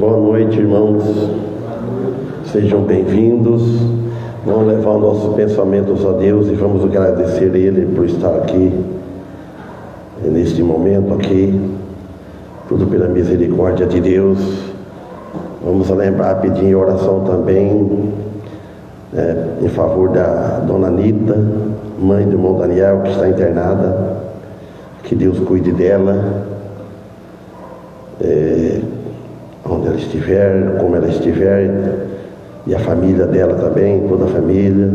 Boa noite, irmãos. Sejam bem-vindos. Vamos levar nossos pensamentos a Deus e vamos agradecer a Ele por estar aqui, neste momento aqui, tudo pela misericórdia de Deus. Vamos lembrar, pedir em oração também, em favor da Dona Anita, mãe do irmão Daniel, que está internada. Que Deus cuide dela, onde ela estiver, como ela estiver, e a família dela também, toda a família.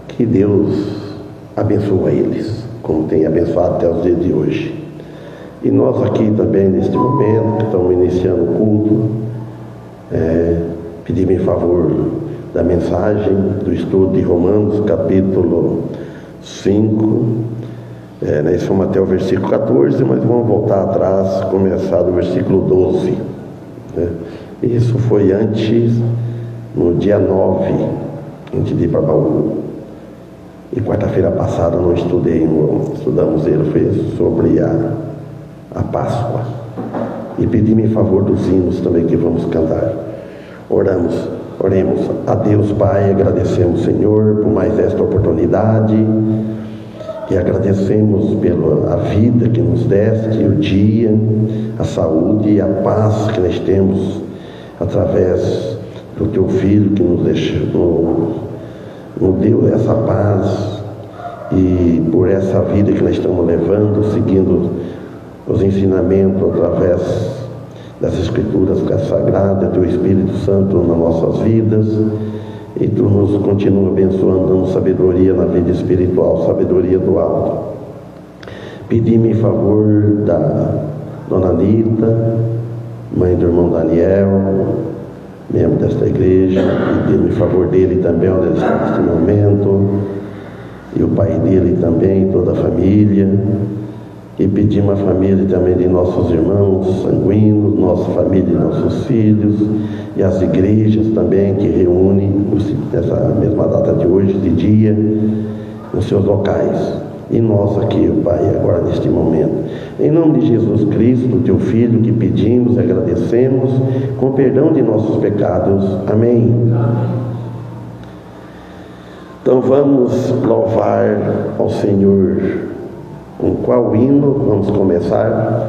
Que Deus abençoe eles, como tem abençoado até os dias de hoje. E nós aqui também, neste momento, que estamos iniciando o culto, pedimos em favor da mensagem do estudo de Romanos, capítulo 5. Nós fomos até o versículo 14, mas vamos voltar atrás, começar do versículo 12. Isso foi antes, no dia 9, antes de ir para Bauru. E quarta-feira passada não estudei, estudamos ele, foi sobre a Páscoa. E pedimos em favor dos hinos também que vamos cantar. Oremos a Deus Pai, agradecemos, Senhor, por mais esta oportunidade. E agradecemos pela vida que nos deste, o dia, a saúde e a paz que nós temos através do Teu Filho que nos deixou, nos deu essa paz, e por essa vida que nós estamos levando, seguindo os ensinamentos através das Escrituras Sagradas, Teu Espírito Santo nas nossas vidas. E Tu nos continua abençoando, dando sabedoria na vida espiritual, sabedoria do alto. Pedimos em favor da Dona Anita, mãe do irmão Daniel, membro desta igreja. Pedimos em favor dele também, onde ele está neste momento, e o pai dele também, toda a família. E pedimos a família também de nossos irmãos sanguíneos, nossa família e nossos filhos, e as igrejas também que reúnem nessa mesma data de hoje, de dia, nos seus locais. E nós aqui, Pai, agora neste momento. Em nome de Jesus Cristo, Teu Filho, que pedimos e agradecemos, com perdão de nossos pecados. Amém. Então vamos louvar ao Senhor. Com qual hino vamos começar?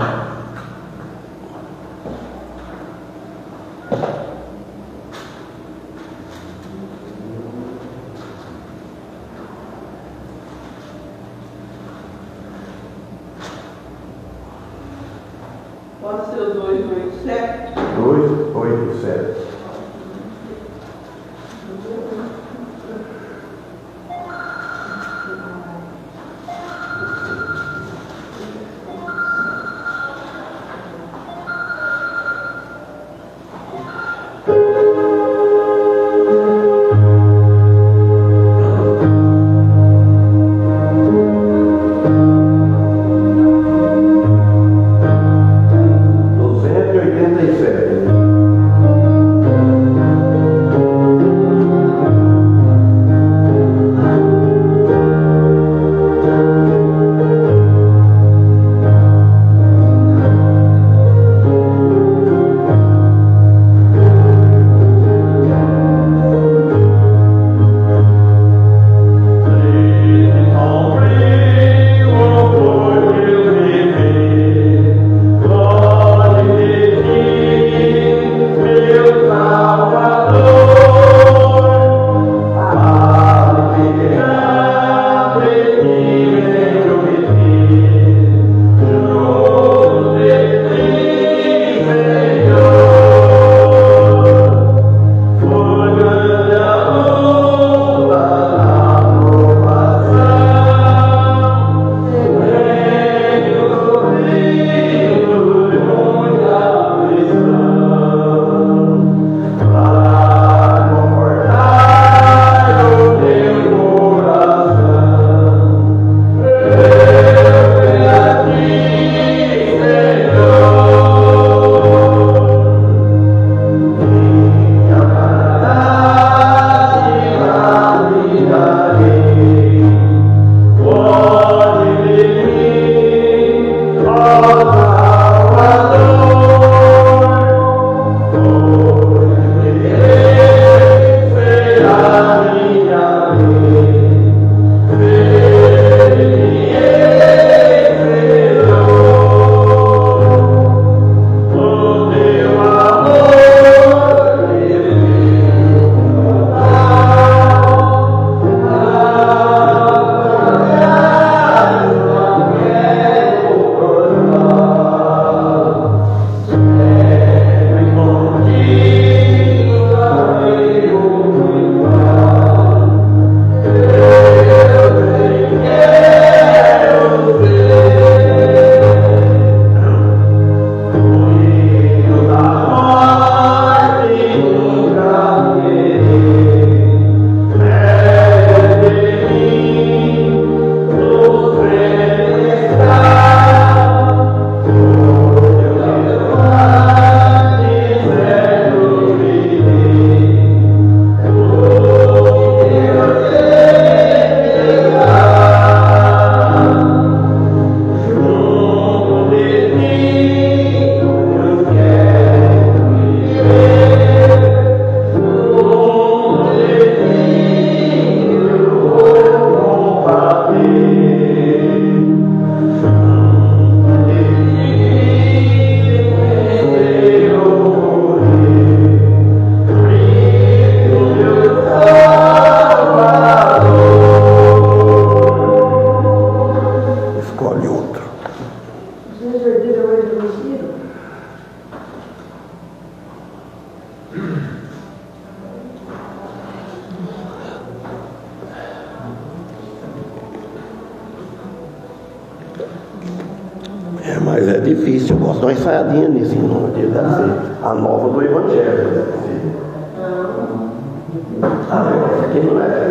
Pode ser o 287? 287. Mas é difícil, eu gosto de uma ensaiadinha nisso, em nome de Deus, assim, a nova do Evangelho. Né? Ah, essa aqui não é.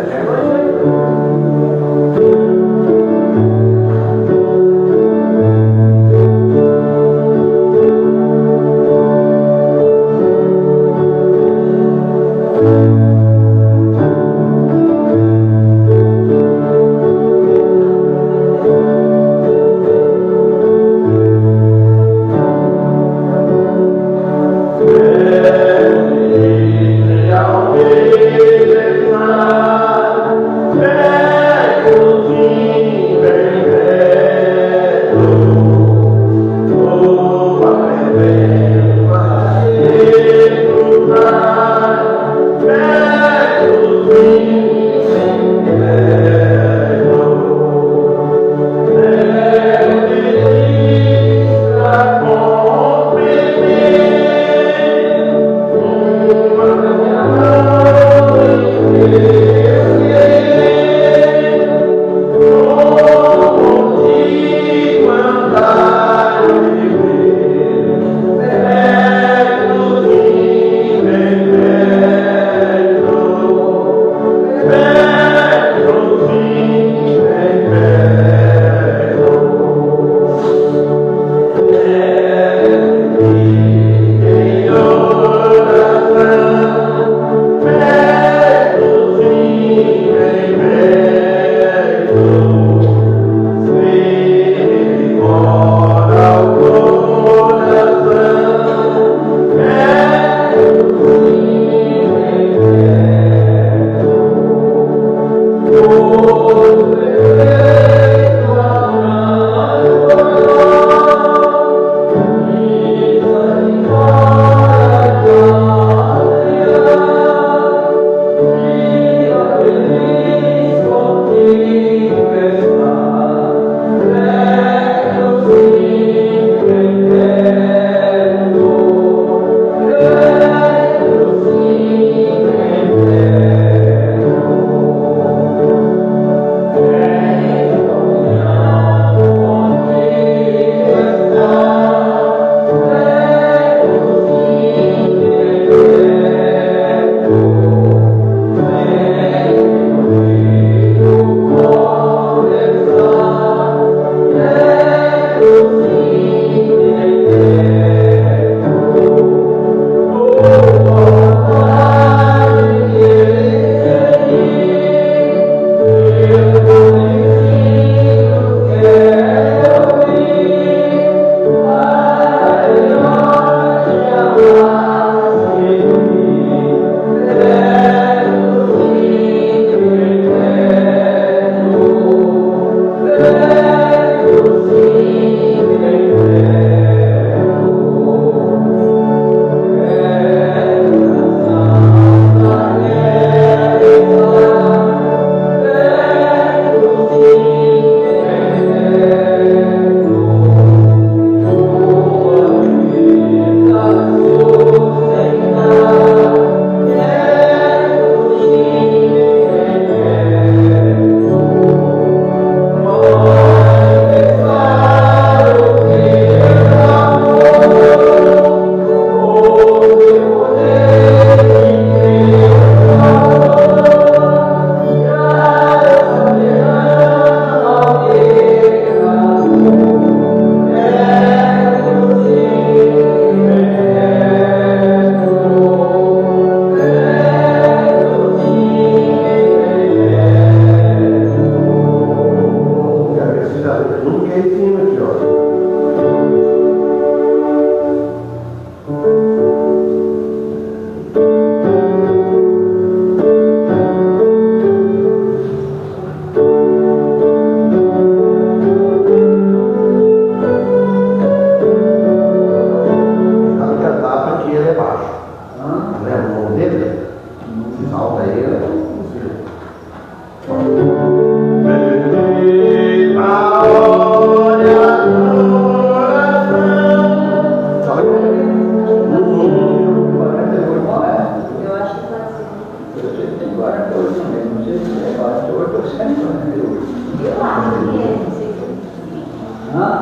Não,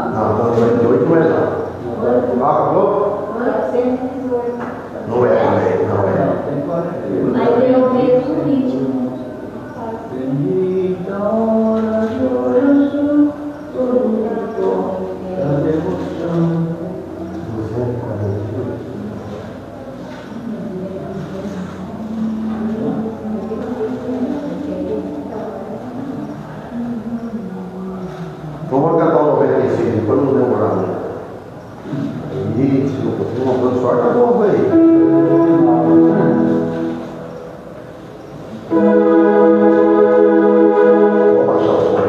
98 não é não. Acabou? 818. Não é também, não é. Mas tem o mesmo ritmo. Bendita hora de oração, todo a devoção. Vamos cantar o 95, depois não demorar muito. E se não conseguir uma coisa só, tá bom, aí. Vou baixar o som aí.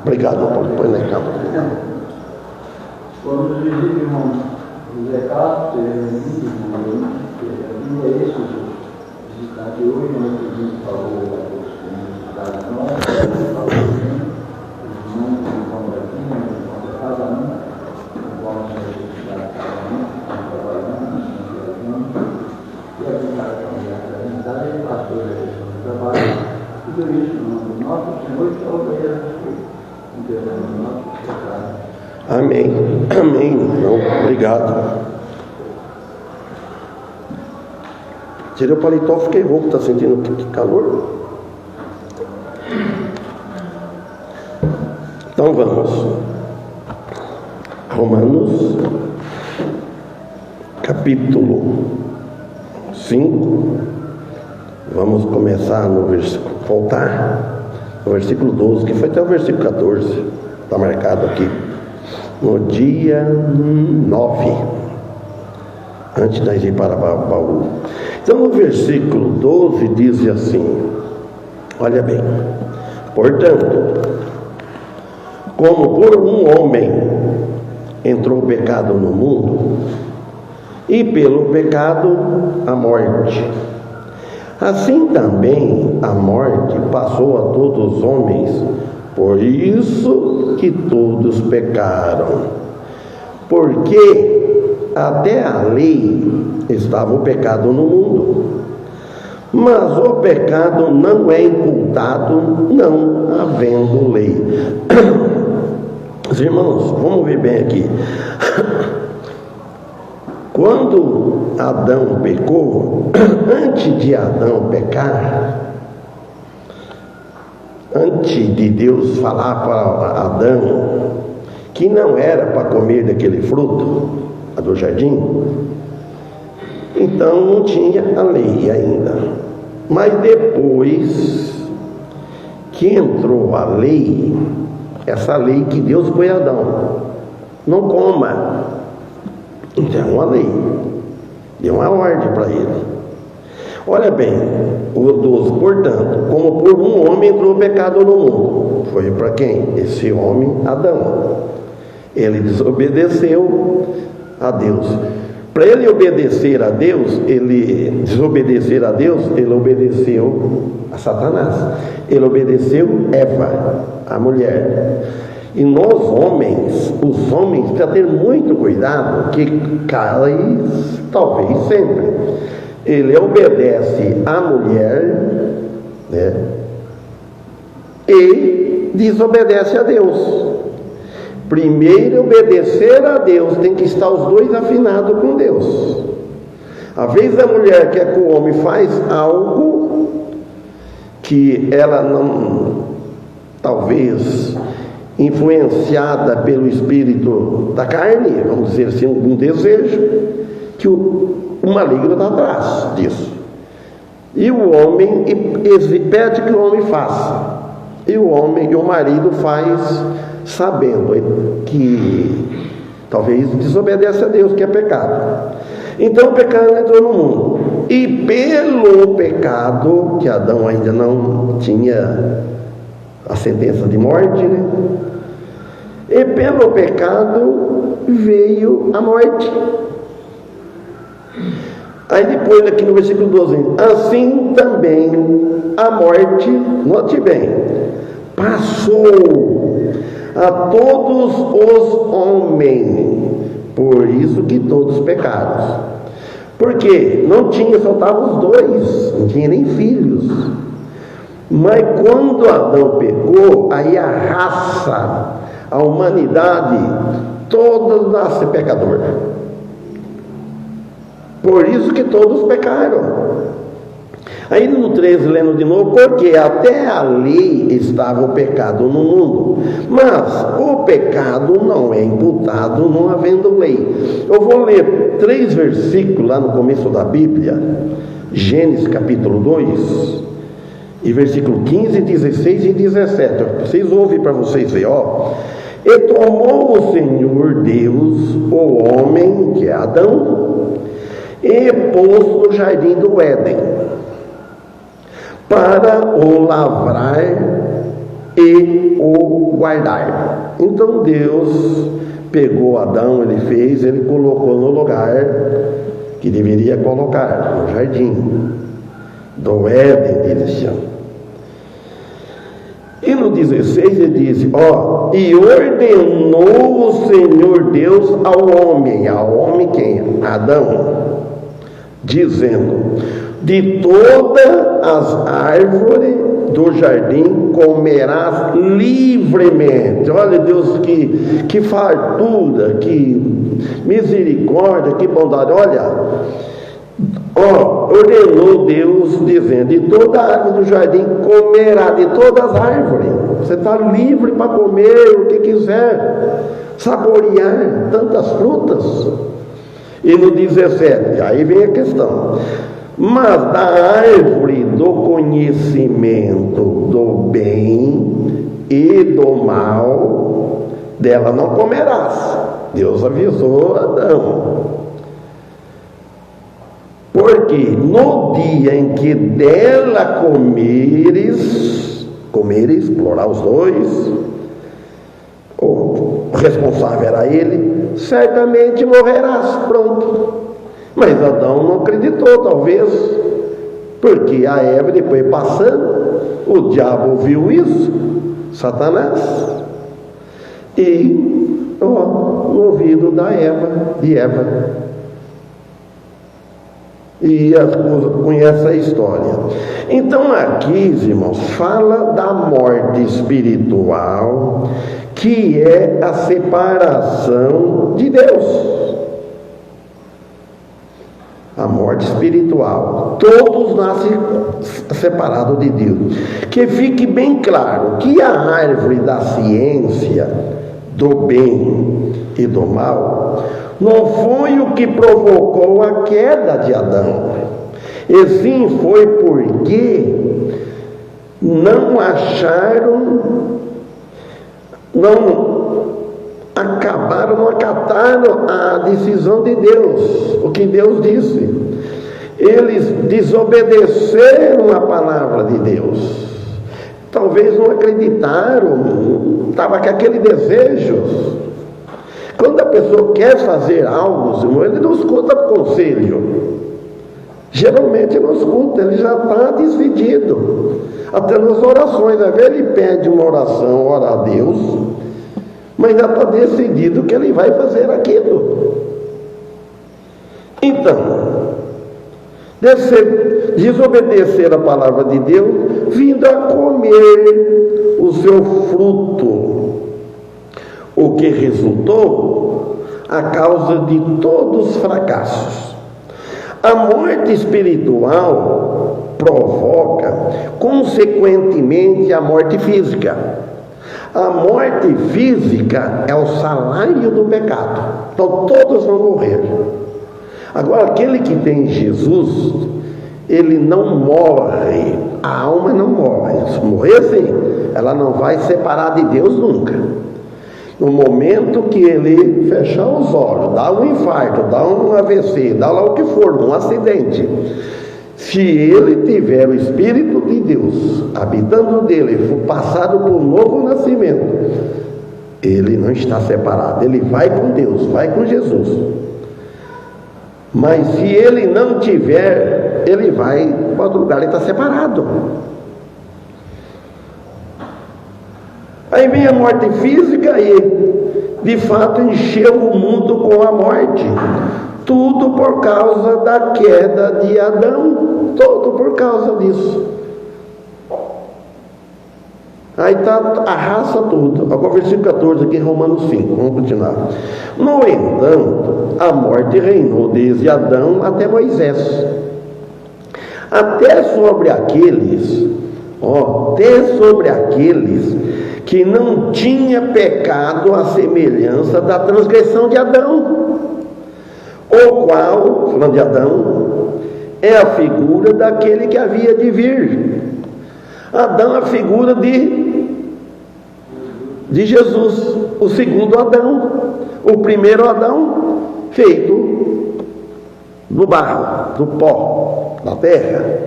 Obrigado, Paulo. Põe lá em campo. Quando nos visita, irmão José Carlos, é isso, visitar aqui hoje, nós pedimos por favor da possibilidade nossa, não vamos aqui, não vamos cada um, vamos visitar cada um, trabalhando, e a verdade é pastor de trabalho, tudo isso no nosso Senhor e Salvador. Amém. Amém. Então, obrigado. Tirei o paletó, fiquei rouco. Está sentindo que calor? Então vamos. Romanos, capítulo 5. Vamos começar no versículo, voltar no versículo 12, que foi até o versículo 14, está marcado aqui, no dia 9, antes de ir para Baú. Então no versículo 12 diz assim, olha bem, portanto, como por um homem entrou o pecado no mundo, e pelo pecado a morte, assim também a morte passou a todos os homens, por isso que todos pecaram. Porque até a lei estava o pecado no mundo, mas o pecado não é imputado não havendo lei. Os irmãos, vamos ver bem aqui. Quando Adão pecou, antes de Adão pecar, antes de Deus falar para Adão que não era para comer daquele fruto, a do jardim, então não tinha a lei ainda. Mas depois que entrou a lei, essa lei que Deus põe a Adão, não coma, então uma lei, deu uma ordem para ele. Olha bem, o 12, portanto, como por um homem entrou o pecado no mundo, foi para quem? Esse homem, Adão. Ele desobedeceu a Deus. Para ele obedecer a Deus, ele desobedecer a Deus, ele obedeceu a Satanás. Ele obedeceu Eva, a mulher. E nós homens, os homens, precisam ter muito cuidado, que cai, talvez sempre. Ele obedece à mulher, né, e desobedece a Deus. Primeiro, obedecer a Deus, tem que estar os dois afinados com Deus. Às vezes a mulher quer que o homem faz algo que ela não, talvez influenciada pelo espírito da carne, vamos dizer assim, um desejo, que o maligno está atrás disso. E o homem pede que o homem faça. E o homem e o marido faz sabendo que talvez desobedece a Deus, que é pecado. Então o pecado entrou no mundo. E pelo pecado, que Adão ainda não tinha a sentença de morte, né? E pelo pecado veio a morte. Aí depois aqui no versículo 12, assim também a morte, note bem, passou a todos os homens, por isso que todos pecaram. Porque não tinha, só estavam os dois, não tinha nem filhos. Mas quando Adão pecou, aí a raça, a humanidade, toda nasce pecador. Por isso que todos pecaram. Aí no 13, lendo de novo, porque até a lei estava o pecado no mundo, mas o pecado não é imputado não havendo lei. Eu vou ler 3 versículos lá no começo da Bíblia, Gênesis capítulo 2, e versículo 15, 16 e 17. Vocês ouvem para vocês verem, ó. E tomou o Senhor Deus o homem, que é Adão, e pôs no jardim do Éden, para o lavrar e o guardar. Então Deus pegou Adão, ele colocou no lugar que deveria colocar, no jardim do Éden, eles chamam. E no 16 ele diz, ó, e ordenou o Senhor Deus ao homem quem? Adão, dizendo, de todas as árvores do jardim comerás livremente. Olha Deus, que fartura, que misericórdia, que bondade. Olha, ó, ordenou Deus dizendo, de toda a árvore do jardim comerá, de todas as árvores. Você está livre para comer o que quiser, saborear tantas frutas. E no 17, aí vem a questão, mas da árvore do conhecimento do bem e do mal, dela não comerás. Deus avisou Adão. Porque no dia em que dela comeres, plural os dois, o responsável era ele, certamente morrerás. Pronto. Mas Adão não acreditou, talvez, porque a Eva, depois passando, o diabo viu isso, Satanás, e no ouvido de Eva, E conhece a história. Então aqui, irmãos, fala da morte espiritual, que é a separação de Deus. A morte espiritual. Todos nascem separados de Deus. Que fique bem claro que a árvore da ciência do bem e do mal não foi o que provocou a queda de Adão. E sim foi porque não acataram a decisão de Deus, o que Deus disse. Eles desobedeceram a palavra de Deus. Talvez não acreditaram, estava com aquele desejo. Quando a pessoa quer fazer algo, ele não escuta conselho. Geralmente não escuta, ele já está decidido. Até nas orações, às vezes ele pede uma oração, ora a Deus, mas já está decidido que ele vai fazer aquilo. Então, desobedecer a palavra de Deus, vindo a comer o seu fruto, o que resultou a causa de todos os fracassos. A morte espiritual provoca, consequentemente, a morte física. A morte física é o salário do pecado. Então todos vão morrer. Agora, aquele que tem Jesus, ele não morre. A alma não morre. Se morrer assim, ela não vai separar de Deus nunca. No momento que ele fechar os olhos, dá um infarto, dá um AVC, dá lá o que for, um acidente, se ele tiver o Espírito de Deus habitando dele, for passado por um novo nascimento, ele não está separado, ele vai com Deus, vai com Jesus. Mas se ele não tiver, ele vai para outro lugar, ele está separado. Aí vem a morte física e, de fato, encheu o mundo com a morte. Tudo por causa da queda de Adão. Tudo por causa disso. Aí arrasa tudo. Agora, versículo 14 aqui, Romanos 5. Vamos continuar. No entanto, a morte reinou desde Adão até Moisés. Até sobre aqueles que não tinha pecado à semelhança da transgressão de Adão, o qual, falando de Adão, é a figura daquele que havia de vir. Adão é a figura de Jesus, o segundo Adão, o primeiro Adão feito do barro, do pó, da terra.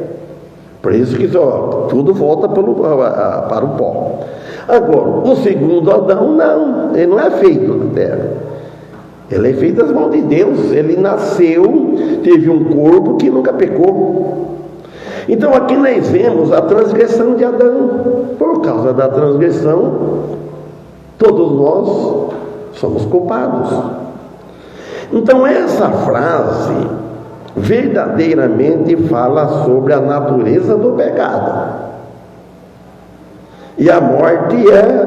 Por isso que tudo volta para o pó. Agora, o segundo Adão não, ele não é feito da terra. Ele é feito das mãos de Deus. Ele nasceu, teve um corpo que nunca pecou. Então aqui nós vemos a transgressão de Adão. Por causa da transgressão, todos nós somos culpados. Então essa frase verdadeiramente fala sobre a natureza do pecado. E a morte é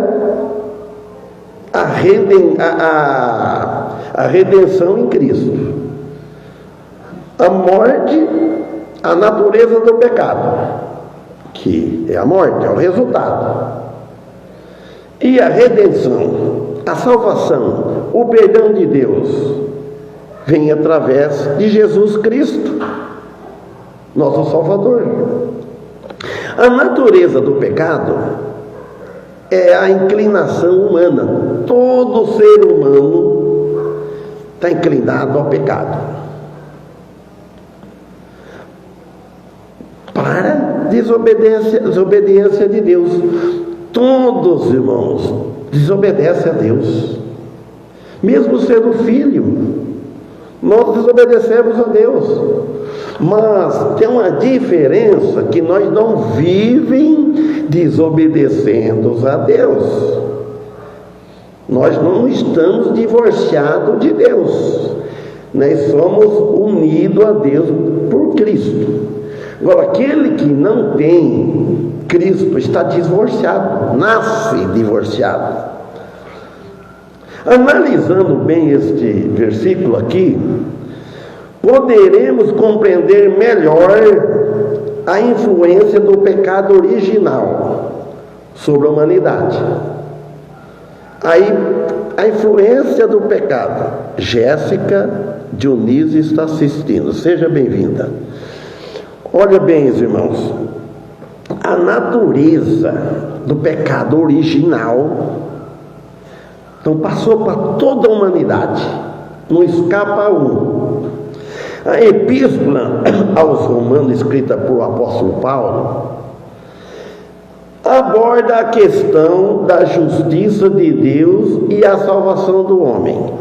a redenção em Cristo. A morte, a natureza do pecado, que é a morte, é o resultado. E a redenção, a salvação, o perdão de Deus, vem através de Jesus Cristo, nosso Salvador. A natureza do pecado é a inclinação humana. Todo ser humano está inclinado ao pecado. Para desobediência de Deus. Todos, irmãos, desobedecem a Deus. Mesmo sendo filho, nós desobedecemos a Deus. Mas tem uma diferença, que nós não vivem desobedecendo a Deus. Nós não estamos divorciados de Deus. Nós somos unidos a Deus por Cristo. Agora, aquele que não tem Cristo está divorciado, nasce divorciado. Analisando bem este versículo aqui, poderemos compreender melhor a influência do pecado original sobre a humanidade. Aí, a influência do pecado. Jéssica Dionísio está assistindo, seja bem-vinda. Olha bem, irmãos, a natureza do pecado original, então passou para toda a humanidade, não escapa um. A epístola aos Romanos, escrita por o apóstolo Paulo, aborda a questão da justiça de Deus e a salvação do homem.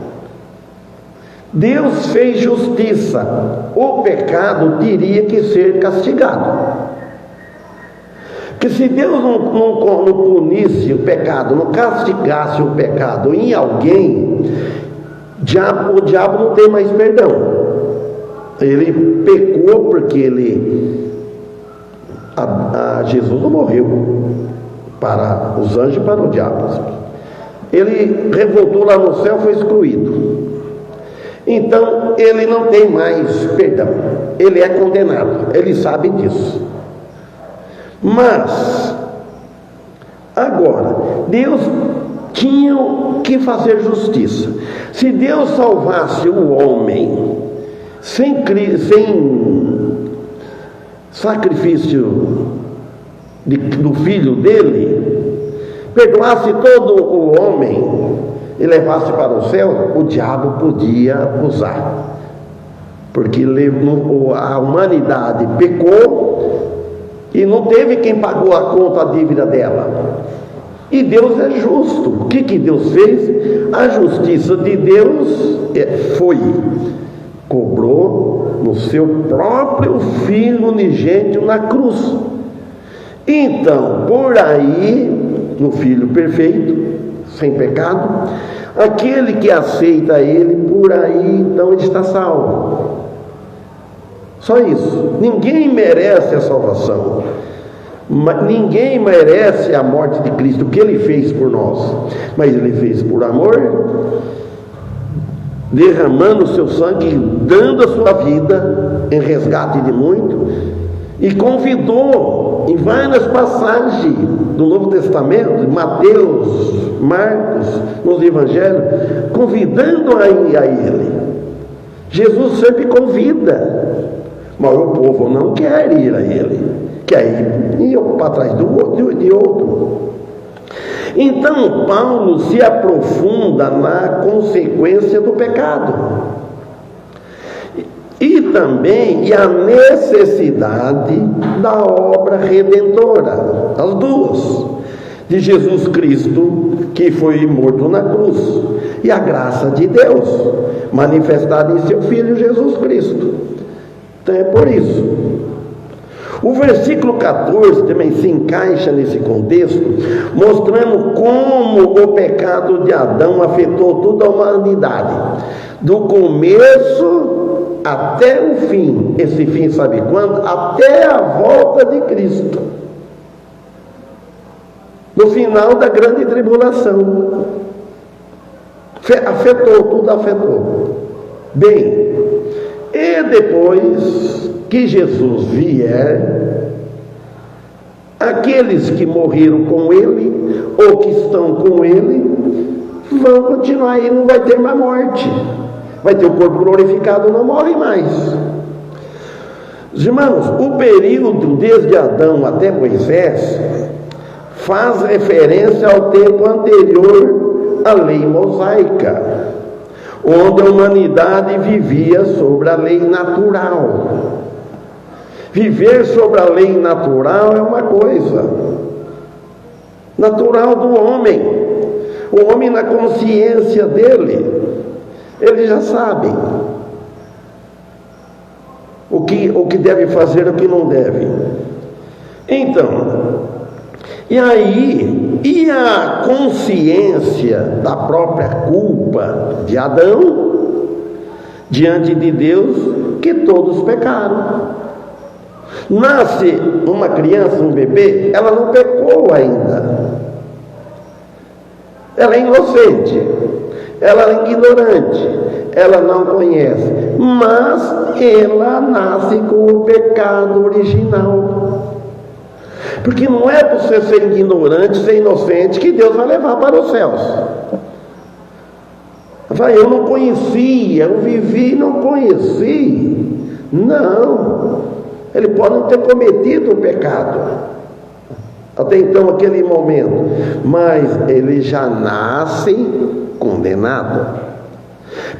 Deus fez justiça, o pecado teria que ser castigado. Porque se Deus não punisse o pecado, não castigasse o pecado em alguém, o diabo não tem mais perdão. Ele pecou porque Jesus não morreu para os anjos e para o diabo. Ele revoltou lá no céu, foi excluído. Então ele não tem mais perdão, ele é condenado, ele sabe disso. Mas agora Deus tinha que fazer justiça. Se Deus salvasse o homem sem sacrifício do filho dele, perdoasse todo o homem e levasse para o céu, o diabo podia acusar, porque a humanidade pecou e não teve quem pagou a conta, a dívida dela. E Deus é justo. O que Deus fez? A justiça de Deus cobrou no seu próprio Filho unigênito na cruz. Então, por aí, no Filho perfeito, sem pecado, aquele que aceita ele, por aí, então ele está salvo. Só isso. Ninguém merece a salvação, ninguém merece a morte de Cristo, o que ele fez por nós, mas ele fez por amor, derramando o seu sangue, dando a sua vida em resgate de muito, e convidou em várias passagens do Novo Testamento, Mateus, Marcos, nos Evangelhos, convidando a ele. Jesus sempre convida, mas o povo não quer ir a ele, quer ir para trás de outro. Então Paulo se aprofunda na consequência do pecado e também a necessidade da obra redentora, as duas, de Jesus Cristo, que foi morto na cruz, e a graça de Deus manifestada em seu Filho Jesus Cristo. Então é por isso. O versículo 14 também se encaixa nesse contexto, mostrando como o pecado de Adão afetou toda a humanidade, do começo até o fim. Esse fim sabe quando? Até a volta de Cristo, no final da grande tribulação. Afetou, tudo afetou. Bem, e depois que Jesus vier, aqueles que morreram com ele ou que estão com ele vão continuar, e não vai ter mais morte, vai ter o corpo glorificado, não morre mais. Irmãos, o período desde Adão até Moisés faz referência ao tempo anterior à lei mosaica, onde a humanidade vivia sobre a lei natural. Viver sobre a lei natural é uma coisa natural do homem. O homem, na consciência dele, ele já sabe o que deve fazer e o que não deve. Então, e aí, e a consciência da própria culpa de Adão diante de Deus que todos pecaram. Nasce uma criança, um bebê, ela não pecou ainda. Ela é inocente, ela é ignorante, ela não conhece, mas ela nasce com o pecado original. Porque não é por você ser ignorante, ser inocente, que Deus vai levar para os céus. Eu não conhecia, eu vivi e não conheci. Não, ele pode não ter cometido o pecado até então, aquele momento, mas ele já nasce condenado.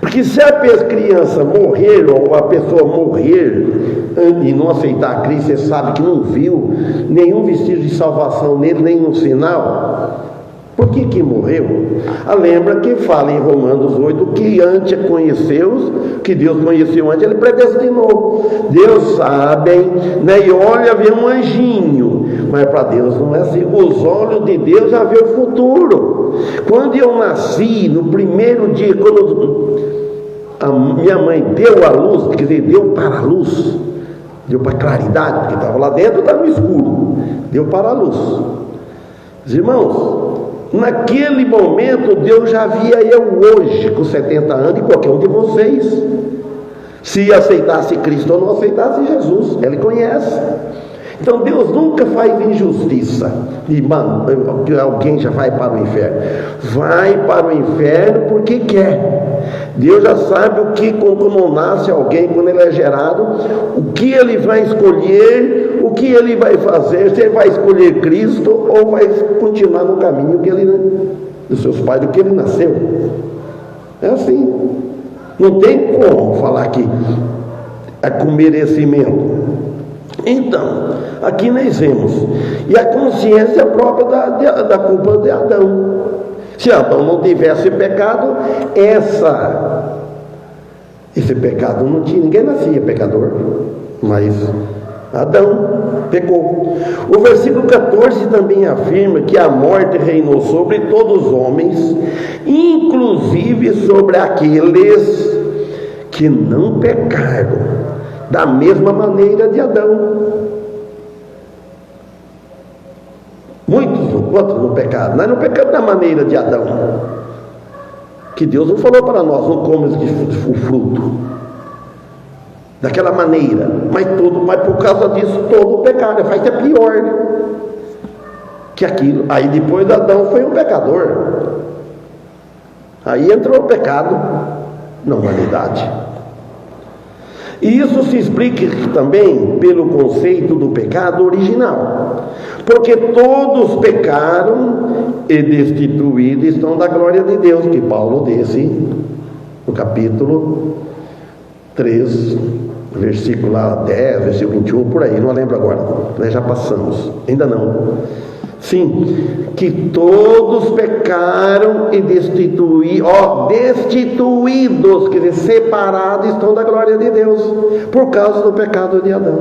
Porque se a criança morrer, ou a pessoa morrer e não aceitar Cristo, você sabe que não viu nenhum vestígio de salvação nele, nenhum sinal, por que morreu? Lembra que fala em Romanos 8 que antes conheceu, que Deus conheceu antes, ele predestinou. Deus sabe, né? E olha, vê um anjinho, mas para Deus não é assim. Os olhos de Deus já vê o futuro. Quando eu nasci, no primeiro dia, quando a minha mãe deu a luz, quer dizer, deu para a luz, deu para a claridade, porque estava lá dentro, estava no escuro, deu para a luz. Os irmãos, naquele momento Deus já via eu hoje, com 70 anos, e qualquer um de vocês, se aceitasse Cristo ou não aceitasse Jesus, Ele conhece. Então Deus nunca faz injustiça e que alguém já vai para o inferno. Vai para o inferno porque quer. Deus já sabe o que, quando nasce alguém, quando ele é gerado, o que ele vai escolher, o que ele vai fazer, se ele vai escolher Cristo ou vai continuar no caminho que ele, dos seus pais, do que ele nasceu. É assim. Não tem como falar que é com merecimento. Então, aqui nós vemos, e a consciência própria da culpa de Adão. Se Adão não tivesse pecado, esse pecado não tinha, ninguém nascia pecador, mas Adão pecou. O versículo 14 também afirma que a morte reinou sobre todos os homens, inclusive sobre aqueles que não pecaram da mesma maneira de Adão. Quantos não pecaram? Nós não pecamos da maneira de Adão, que Deus não falou para nós, não comes o fruto daquela maneira, mas por causa disso todo pecado, faz até pior que aquilo. Aí depois de Adão foi um pecador, aí entrou o pecado na humanidade. E isso se explica também pelo conceito do pecado original, porque todos pecaram e destituídos estão da glória de Deus, que Paulo disse no capítulo 3, versículo 10, versículo 21, por aí, não lembro agora, nós já passamos, ainda não. Sim, que todos pecaram e destituídos, quer dizer, separados estão da glória de Deus, por causa do pecado de Adão.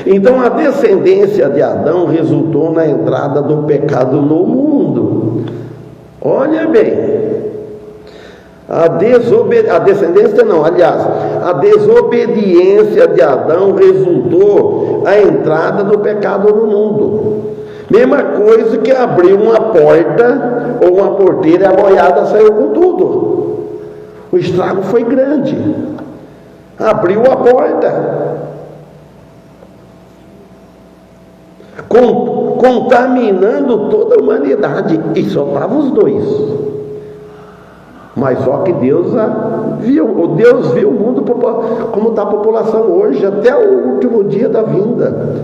Então a descendência de Adão resultou na entrada do pecado no mundo. Olha bem, a desobediência de Adão resultou a entrada do pecado no mundo. Mesma coisa que abriu uma porta ou uma porteira e a boiada saiu com tudo. O estrago foi grande. Abriu a porta, contaminando toda a humanidade, e só estavam os dois. Mas só que Deus viu o mundo como está a população hoje, até o último dia da vinda,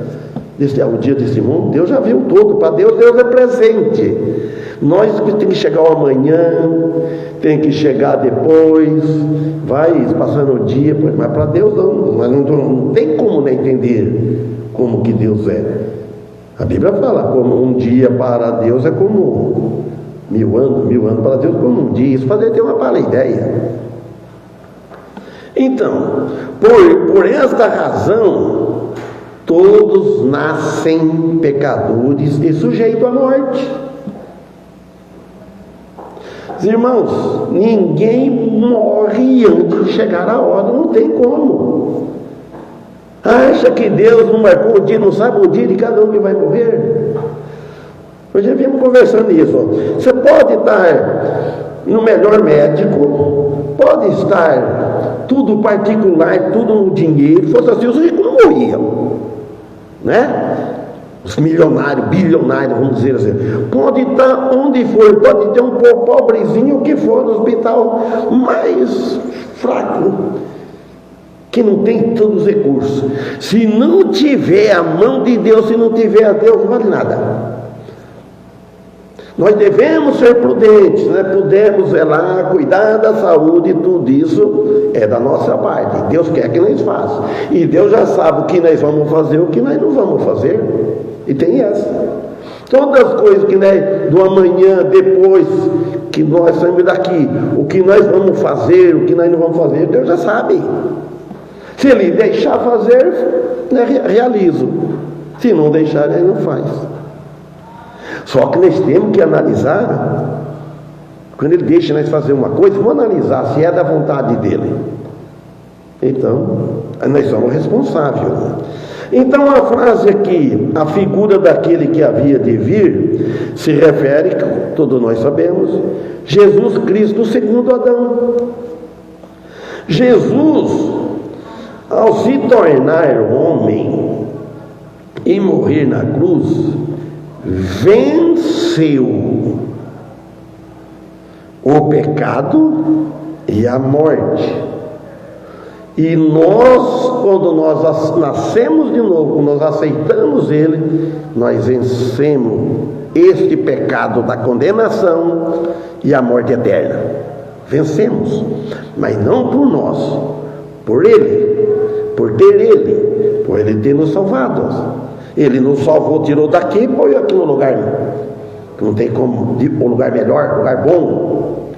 o dia desse mundo. Deus já viu tudo. Para Deus é presente. Nós que tem que chegar amanhã, tem que chegar depois, vai passando o dia, mas para Deus não tem como entender como que Deus é. A Bíblia fala como um dia para Deus é como 1000 anos para Deus como um dia. Isso fazer ter uma para ideia. Então, por esta razão, todos nascem pecadores e sujeitos à morte. Irmãos, ninguém morre antes de chegar a hora, não tem como. Acha que Deus não marcou o dia, não sabe o dia de cada um que vai morrer? Hoje já viemos conversando isso. Você pode estar no melhor médico, pode estar tudo particular, tudo no dinheiro. Se fosse assim, os ricos não morriam, né? Os milionários, bilionários, vamos dizer assim. Pode estar onde for, pode ter um pobrezinho que for no hospital mais fraco, que não tem todos os recursos. Se não tiver a mão de Deus, se não tiver a Deus, não vale nada. Nós devemos ser prudentes, né? Podemos zelar, cuidar da saúde, tudo isso é da nossa parte. Deus quer que nós façamos. E Deus já sabe o que nós vamos fazer, o que nós não vamos fazer. E tem essa. Todas as coisas que nós, do amanhã, depois que nós saímos daqui, o que nós vamos fazer, o que nós não vamos fazer, Deus já sabe. Se Ele deixar fazer, né, realizo. Se não deixar, Ele não faz. Só que nós temos que analisar, quando Ele deixa nós fazer uma coisa, vamos analisar se é da vontade dEle. Então, nós somos responsáveis. Então a frase aqui, a figura daquele que havia de vir, se refere, todos nós sabemos, Jesus Cristo, o segundo Adão. Jesus, ao se tornar homem e morrer na cruz, venceu o pecado e a morte. E nós, quando nós nascemos de novo, quando nós aceitamos Ele, nós vencemos este pecado da condenação e a morte eterna. Vencemos, mas não por nós, por Ele, por ter Ele, por Ele ter nos salvado. Ele nos salvou, tirou daqui e põe aqui no lugar, não tem como, um lugar melhor, um lugar bom.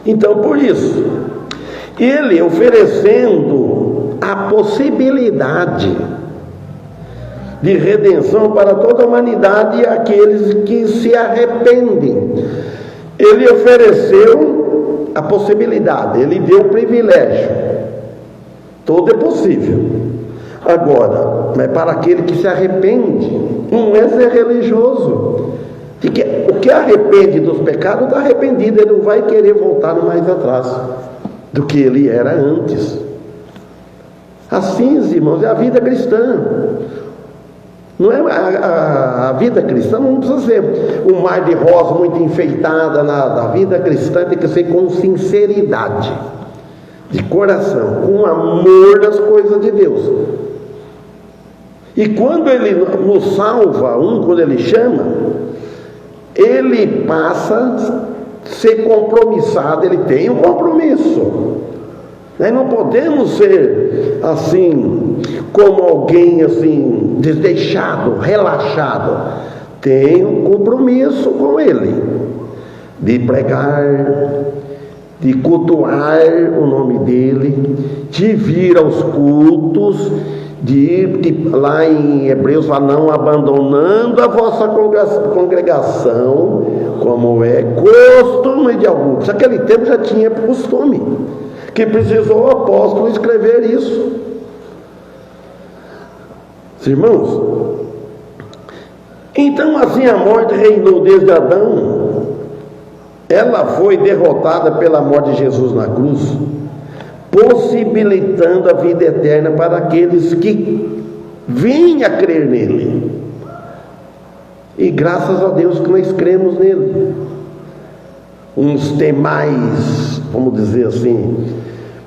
Então, por isso, Ele oferecendo a possibilidade de redenção para toda a humanidade e aqueles que se arrependem. Ele ofereceu a possibilidade, Ele deu o privilégio. Tudo é possível. Agora, mas para aquele que se arrepende, não é ser religioso. O que arrepende dos pecados está arrependido, ele não vai querer voltar mais atrás do que ele era antes. Assim, irmãos, é a vida cristã. Não é a vida cristã não precisa ser um mar de rosa muito enfeitada. A vida cristã tem que ser com sinceridade, de coração, com amor das coisas de Deus. E quando Ele nos salva, quando Ele chama, Ele passa a ser compromissado, Ele tem um compromisso. Nós não podemos ser assim, como alguém assim, desleixado, relaxado. Tem um compromisso com Ele, de pregar, de cultuar o nome dEle, de vir aos cultos, de ir lá em Hebreus, não abandonando a vossa congregação, como é costume de alguns. Naquele tempo já tinha costume, que precisou o apóstolo escrever isso. Irmãos, então assim a morte reinou desde Adão. Ela foi derrotada pela morte de Jesus na cruz, possibilitando a vida eterna para aqueles que vêm a crer nele. E graças a Deus que nós cremos nele. Uns têm mais, vamos dizer assim,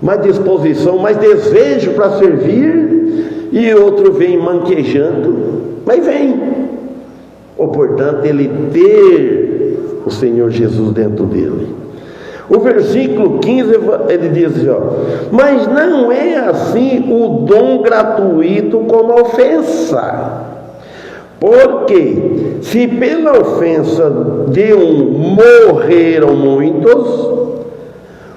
mais disposição, mais desejo para servir, e outro vem manquejando, mas vem. Ou portanto ele ter o Senhor Jesus dentro dele. O versículo 15, ele diz assim, mas não é assim o dom gratuito como a ofensa. Porque se pela ofensa de um morreram muitos,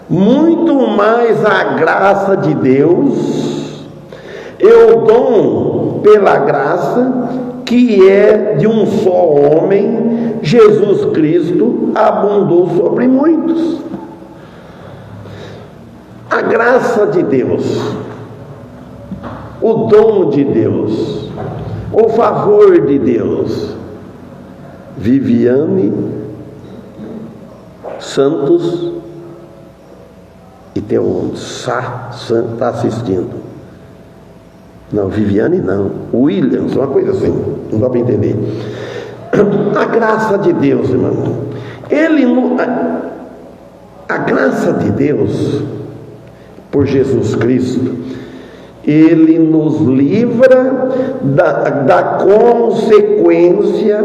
muito mais a graça de Deus e o dom pela graça que é de um só homem, Jesus Cristo, abundou sobre muitos. A graça de Deus, o dom de Deus, o favor de Deus. Viviane Santos, e tem um Sá está assistindo. Não, Viviane não, Williams, uma coisa assim, não dá para entender. A graça de Deus, irmão, a graça de Deus, por Jesus Cristo, Ele nos livra da consequência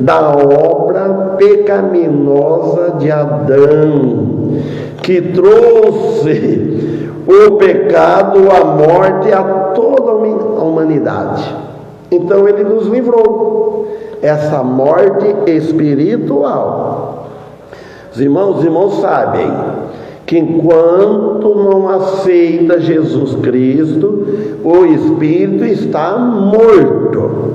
da obra pecaminosa de Adão, que trouxe o pecado, a morte a toda a humanidade. Então Ele nos livrou essa morte espiritual. Os irmãos sabem que enquanto não aceita Jesus Cristo, o espírito está morto.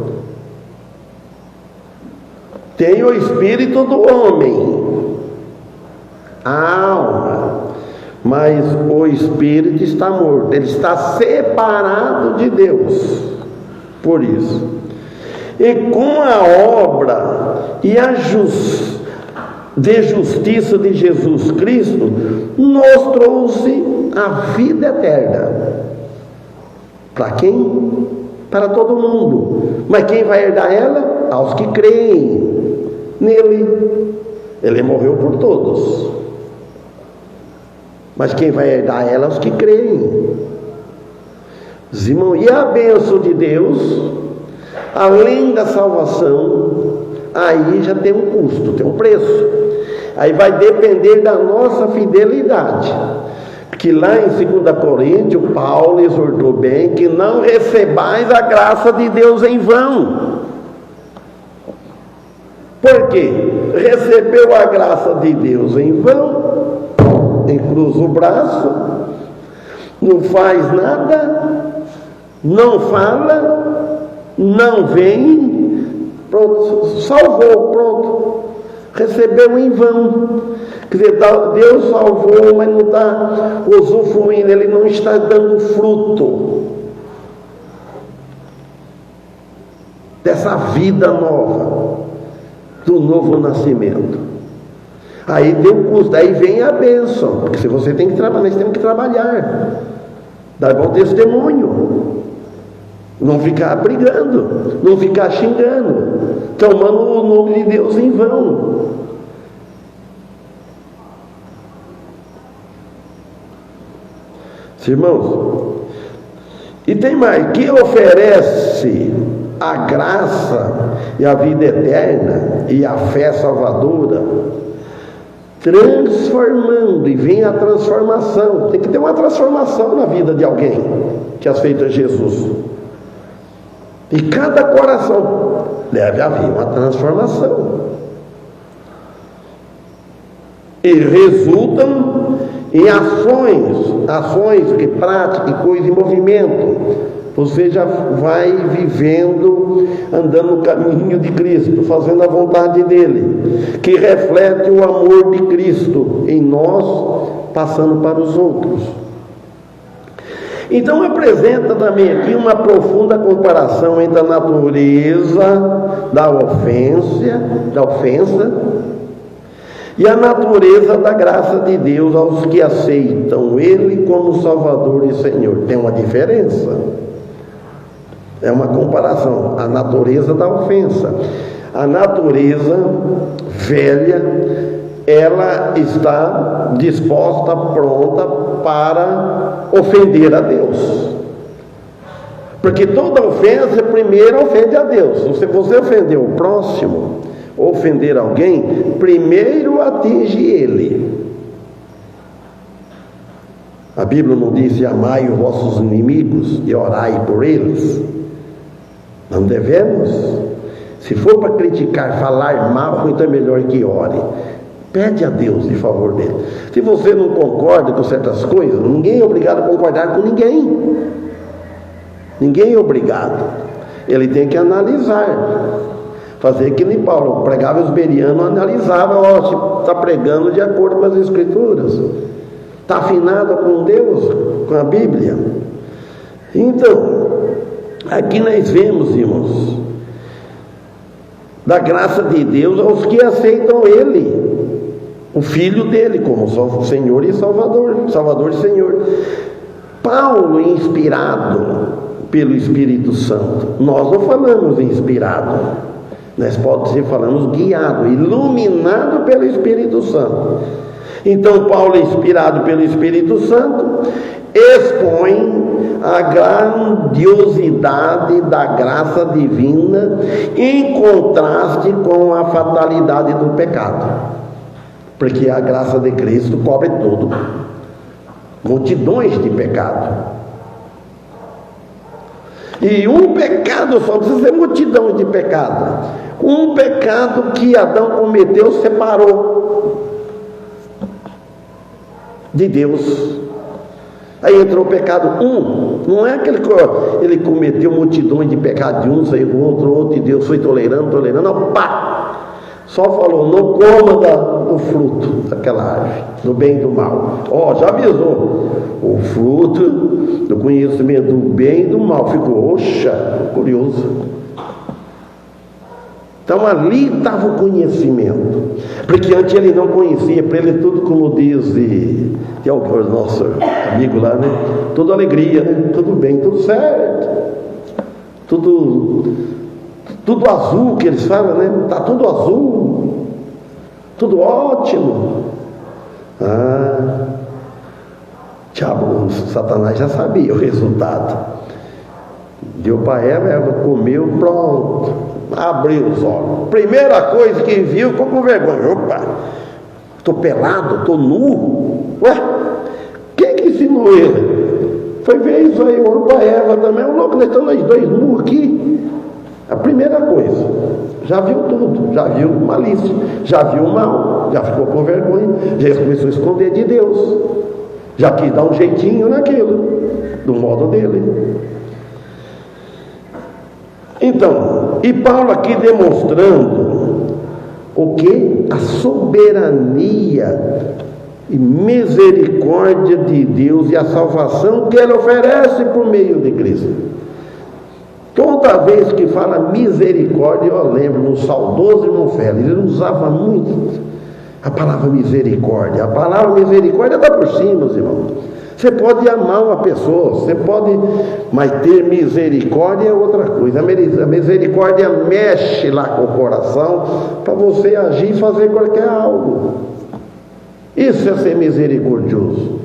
Tem o espírito do homem, a alma, mas o espírito está morto, ele está separado de Deus. Por isso, e com a obra e a de justiça de Jesus Cristo, nos trouxe a vida eterna. Para quem? Para todo mundo. Mas quem vai herdar ela? Aos que creem nele. Ele morreu por todos. Mas quem vai herdar ela? Aos que creem. Irmão, e a bênção de Deus, além da salvação, aí já tem um custo, tem um preço. Aí vai depender da nossa fidelidade. Porque lá em 2 Coríntios, Paulo exortou bem que não recebais a graça de Deus em vão. Por quê? Recebeu a graça de Deus em vão, encruza o braço, não faz nada, não fala, não vem, pronto, salvou, pronto, recebeu em vão. Quer dizer, Deus salvou, mas não está usufruindo, Ele não está dando fruto dessa vida nova, do novo nascimento. Aí tem um custo, aí vem a bênção, porque se você tem que trabalhar, nós temos que trabalhar, dar bom testemunho, não ficar brigando, não ficar xingando, tomando o nome de Deus em vão. Irmãos, e tem mais, que oferece a graça e a vida eterna e a fé salvadora, transformando, e vem a transformação. Tem que ter uma transformação na vida de alguém que aceita Jesus. E cada coração deve haver uma transformação. E resultam em ações que prática, coisa em movimento. Você já vai vivendo, andando no caminho de Cristo, fazendo a vontade dele, que reflete o amor de Cristo em nós, passando para os outros. Então apresenta também aqui uma profunda comparação entre a natureza da ofensa e a natureza da graça de Deus aos que aceitam Ele como Salvador e Senhor. Tem uma diferença. É uma comparação. A natureza da ofensa. A natureza velha, ela está disposta, pronta para ofender a Deus. Porque toda ofensa primeiro ofende a Deus. Se você ofender o próximo, ofender alguém, primeiro atinge ele. A Bíblia não diz: amai os vossos inimigos e orai por eles? Não devemos. Se for para criticar, falar mal, então é melhor que ore. Pede a Deus em favor dele. Se você não concorda com certas coisas, ninguém é obrigado a concordar com ninguém. Ninguém é obrigado. Ele tem que analisar. Fazer que nem Paulo pregava, os bereanos analisavam, se está pregando de acordo com as Escrituras, está afinado com Deus, com a Bíblia. Então, aqui nós vemos, irmãos, da graça de Deus aos que aceitam Ele, o Filho dele, como Senhor e Salvador e Senhor. Paulo, inspirado pelo Espírito Santo, nós não falamos inspirado, nós falamos guiado, iluminado pelo Espírito Santo. Então Paulo, inspirado pelo Espírito Santo, expõe a grandiosidade da graça divina em contraste com a fatalidade do pecado, porque a graça de Cristo cobre tudo, multidões de pecado. E um pecado só precisa ser multidão de pecado. Um pecado que Adão cometeu separou de Deus. Aí entrou o pecado não é aquele que ele cometeu multidões de pecados de um, saiu do outro, e Deus foi tolerando, não, pá! Só falou, não coma do fruto daquela árvore, do bem e do mal. Já avisou, o fruto do conhecimento do bem e do mal. Ficou, curioso. Então ali estava o conhecimento, porque antes ele não conhecia, para ele tudo, como diz o nosso amigo lá, né? Tudo alegria, né? Tudo bem, tudo certo, tudo azul, que eles falam, né? Está tudo azul, tudo ótimo. Diabo, Satanás já sabia o resultado. Deu para Eva comeu, pronto, abriu os olhos. Primeira coisa que viu, ficou com vergonha. Opa, estou pelado, estou nu. Ué, quem que ensinou ele? Foi ver isso aí, olhou para Eva também. O louco, nós estamos nós dois nus aqui. A primeira coisa, já viu tudo, já viu malícia, já viu mal, já ficou com vergonha, já começou a esconder de Deus, já quis dar um jeitinho naquilo, do modo dele. Então, e Paulo aqui demonstrando o que? A soberania e misericórdia de Deus e a salvação que Ele oferece por meio de Cristo. Toda vez que fala misericórdia, eu lembro no saudoso irmão Félix, ele usava muito a palavra misericórdia. A palavra misericórdia está por cima, meus irmãos. Você pode amar uma pessoa, você pode, mas ter misericórdia é outra coisa. A misericórdia mexe lá com o coração para você agir e fazer qualquer algo. Isso é ser misericordioso.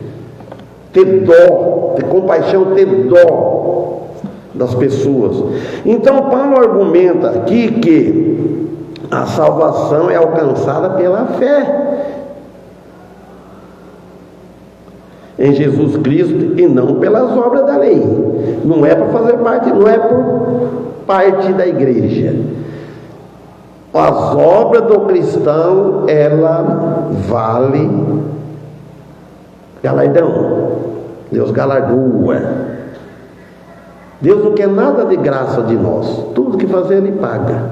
Ter dó, ter compaixão, ter dó das pessoas. Então Paulo argumenta aqui que a salvação é alcançada pela fé em Jesus Cristo e não pelas obras da lei. Não é para fazer parte, não é por parte da igreja. As obras do cristão, ela vale galardão. Deus galardoa. Deus não quer nada de graça de nós. Tudo que fazer Ele paga.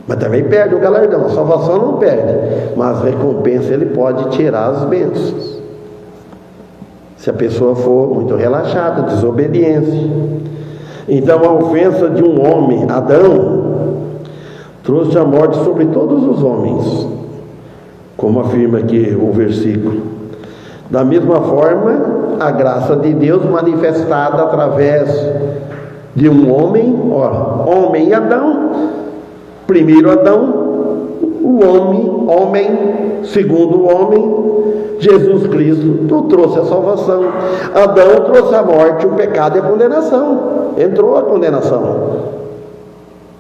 Mas também perde o galardão. A salvação não perde, mas a recompensa Ele pode tirar as bênçãos, se a pessoa for muito relaxada, desobediência. Então a ofensa de um homem, Adão, trouxe a morte sobre todos os homens, como afirma aqui o versículo. Da mesma forma, a graça de Deus manifestada através de um homem, homem e Adão. Primeiro Adão, o homem, segundo o homem, Jesus Cristo trouxe a salvação. Adão trouxe a morte, o pecado e a condenação. Entrou a condenação.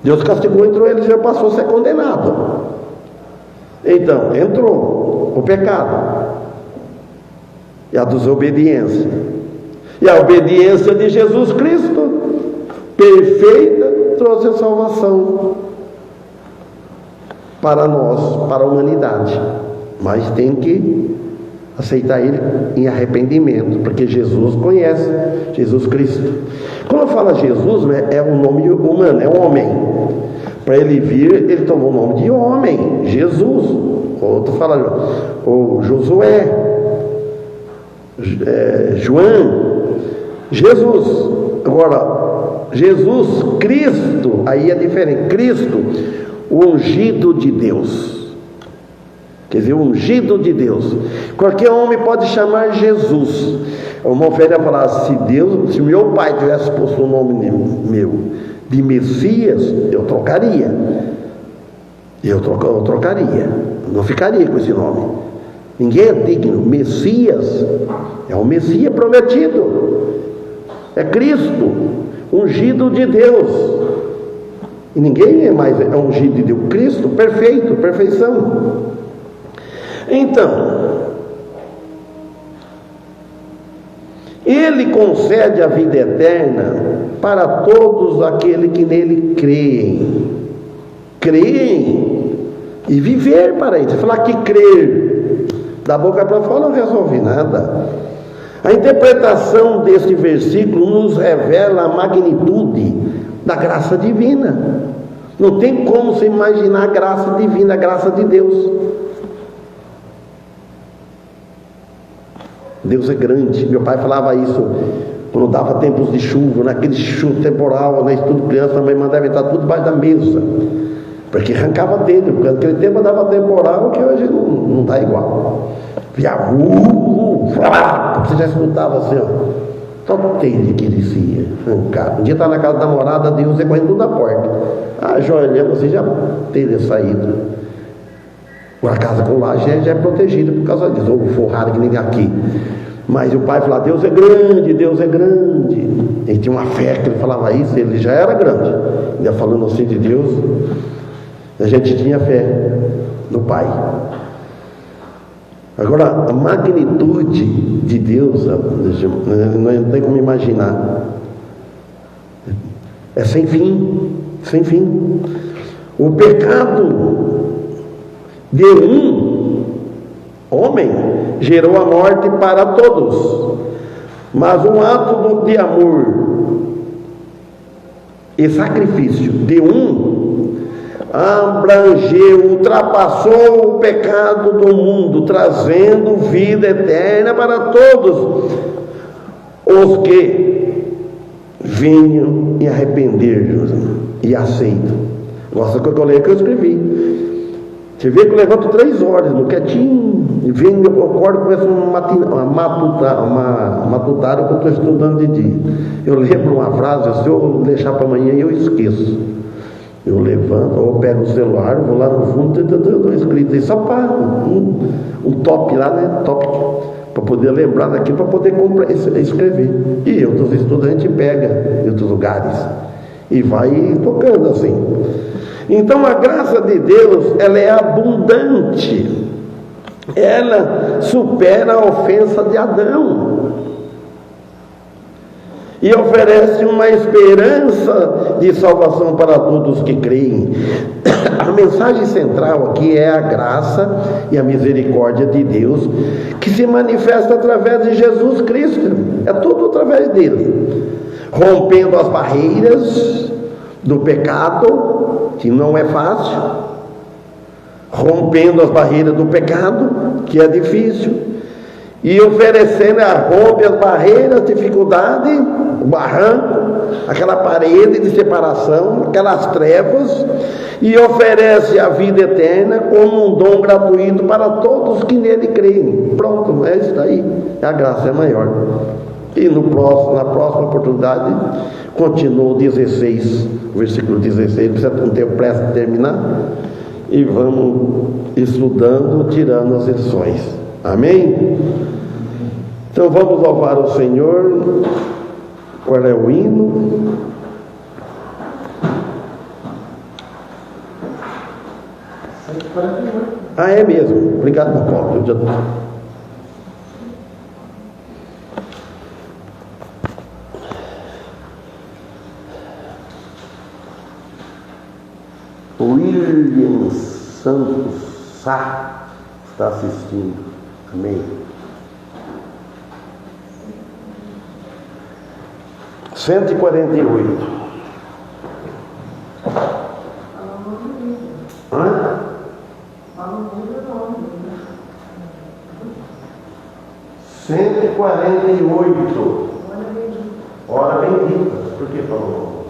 Deus castigou, entrou, ele já passou a ser condenado. Então, entrou o pecado e a desobediência. E a obediência de Jesus Cristo, perfeita, trouxe a salvação para nós, para a humanidade. Mas tem que aceitar Ele em arrependimento, porque Jesus conhece, Jesus Cristo. Quando fala Jesus, né, é um nome humano, é homem. Para ele vir, ele tomou o nome de homem, Jesus. Outro fala, ou Josué, João, Jesus. Agora, Jesus, Cristo, aí é diferente. Cristo, o ungido de Deus. Quer dizer, o ungido de Deus. Qualquer homem pode chamar Jesus. Uma ovelha falar, se meu pai tivesse posto o nome meu de Messias, eu trocaria. Eu trocaria. Não ficaria com esse nome. Ninguém é digno. Messias é o Messias prometido. É Cristo, ungido de Deus. E ninguém é mais ungido de Deus. Cristo, perfeito, perfeição. Então, Ele concede a vida eterna para todos aqueles que nele creem e viver para Ele. Você falar que crer da boca para fora não resolve nada. A interpretação deste versículo nos revela a magnitude da graça divina. Não tem como se imaginar a graça divina, a graça de Deus. Deus é grande. Meu pai falava isso quando dava tempos de chuva, naquele chuva temporal, na estudo criança, a mãe mandava entrar tudo debaixo da mesa, porque arrancava dele, porque naquele tempo dava temporal que hoje não dá igual. Via você já escutava assim, ó, só telha que descia, arrancava. Um dia estava na casa da namorada, Deus ia correndo na porta. Joelhando assim, já telha saída. A casa com laje já é protegida por causa disso, ou forrada que nem aqui. Mas o pai falava, Deus é grande, Deus é grande. Ele tinha uma fé que ele falava isso, ele já era grande. Ainda falando assim de Deus, a gente tinha fé no pai. Agora, a magnitude de Deus, não tem como imaginar. É sem fim, sem fim. O pecado de um homem gerou a morte para todos, mas um ato de amor e sacrifício de um abrangeu, ultrapassou o pecado do mundo, trazendo vida eterna para todos os que venham e arrepender e aceitam. Gosta do que eu leio, que eu escrevi. Você vê que eu levanto 3 horas, no quietinho, e venho, eu acordo, começo uma matutária que eu estou estudando de dia. Eu lembro uma frase, se eu deixar para amanhã, eu esqueço. Eu levanto, ou eu pego o celular, vou lá no fundo, dou escrito aí, só para um top lá, né? Top, para poder lembrar daquilo, para poder escrever. E outros estudantes pegam em outros lugares e vai tocando assim. Então a graça de Deus, ela é abundante, ela supera a ofensa de Adão e oferece uma esperança de salvação para todos que creem. A mensagem central aqui é a graça e a misericórdia de Deus, que se manifesta através de Jesus Cristo. É tudo através dele, rompendo as barreiras do pecado, que não é fácil, rompendo as barreiras do pecado, que é difícil, e oferecendo, rompe as barreiras, dificuldade, o barranco, aquela parede de separação, aquelas trevas, e oferece a vida eterna como um dom gratuito para todos que nele creem. Pronto, é isso aí, a graça é maior. E na próxima oportunidade, continua o 16, o versículo 16, precisa ter um tempo pressa de terminar, e vamos estudando, tirando as lições. Amém? Então vamos louvar o Senhor. Qual é o hino? É mesmo. Obrigado, Paulo. O William Santos Sá está assistindo. Amém. 148. Hã? 148. Hora bendita. Por que falou?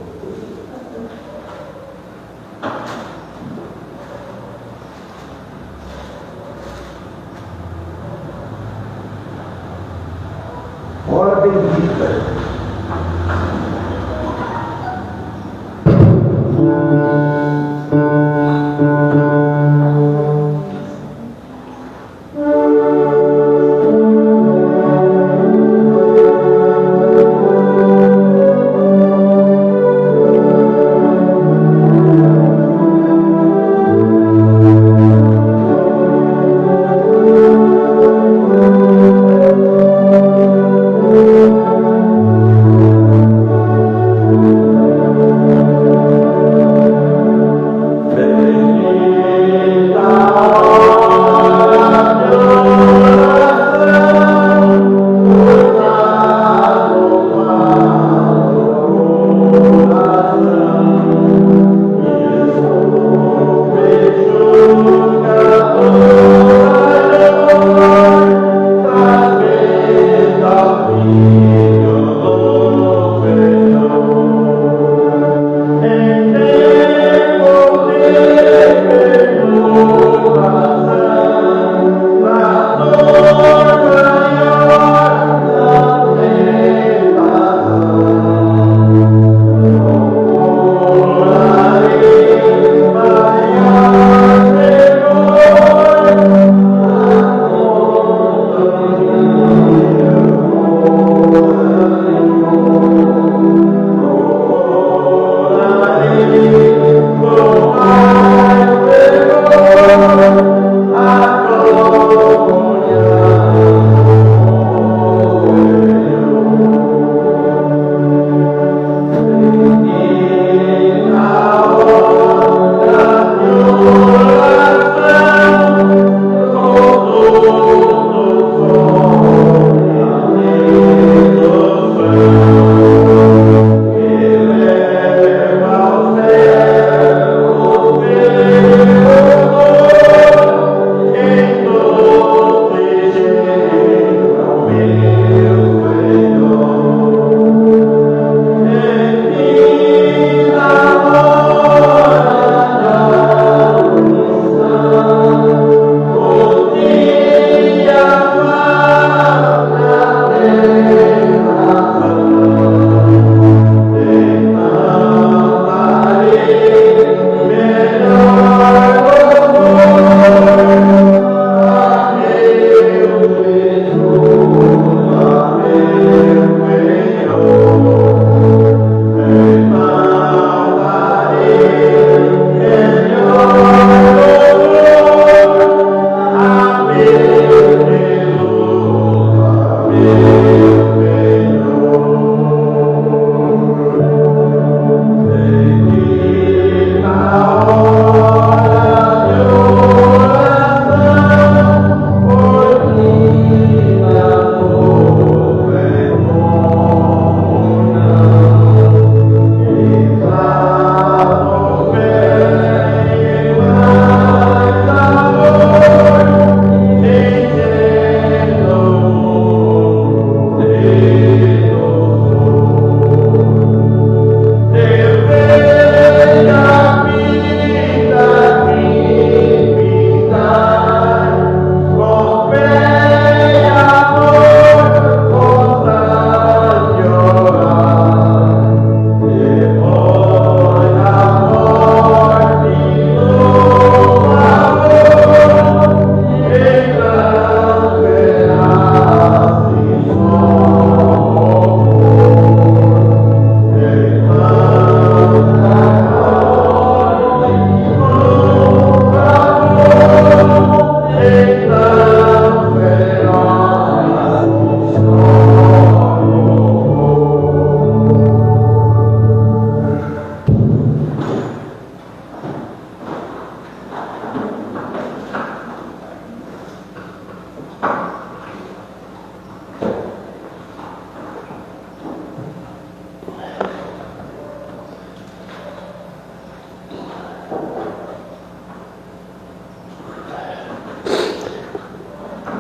Hora bendita.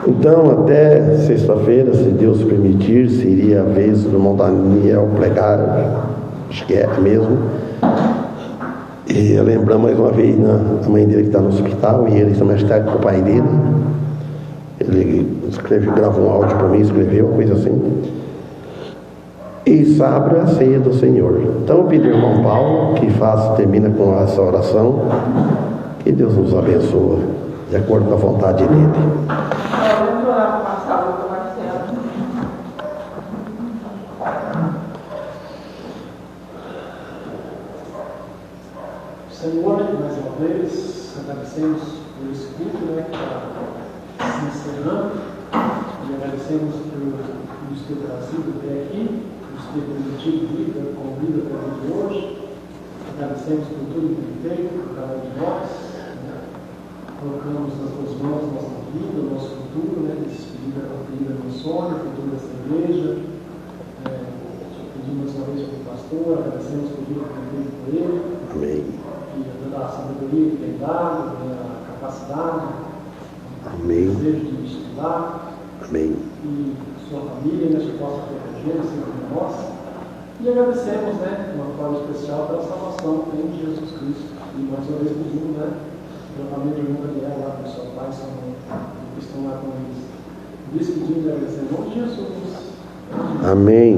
Então, até sexta-feira, se Deus permitir, seria a vez do irmão Daniel pregar, acho que é mesmo. E lembrando mais uma vez a mãe dele que está no hospital, e ele mais tarde com o pai dele. Ele gravou um áudio para mim, escreveu, coisa assim. E sábado é a ceia do Senhor. Então eu pedi ao irmão Paulo que termina com essa oração. Que Deus nos abençoe, de acordo com a vontade dele. Vamos orar com a salva do Marcelo. Senhor, mais uma vez, agradecemos por esse culto, que está se encerrando, e agradecemos por nos ter trazido até aqui, nos ter permitido vir com vida até de hoje. Agradecemos por tudo que tem feito, por cada um de nós. Colocamos nas tuas mãos nossa vida, nosso futuro, despedida da família do Sônia, o futuro dessa igreja. Pedimos uma vez pelo pastor, agradecemos por tudo que tem feito por ele. Amém. E a sabedoria que tem dado, a capacidade, Amém. o desejo de estudar. Amém. E sua família, que possa proteger sempre de nós. E agradecemos, de uma forma especial, pela salvação em Jesus Cristo. E mais uma vez pedimos, pela família de irmão Daniel, lá com seu pai e sua mãe, que estão lá com eles. Por isso pedimos e agradecemos em nome de Jesus. Amém.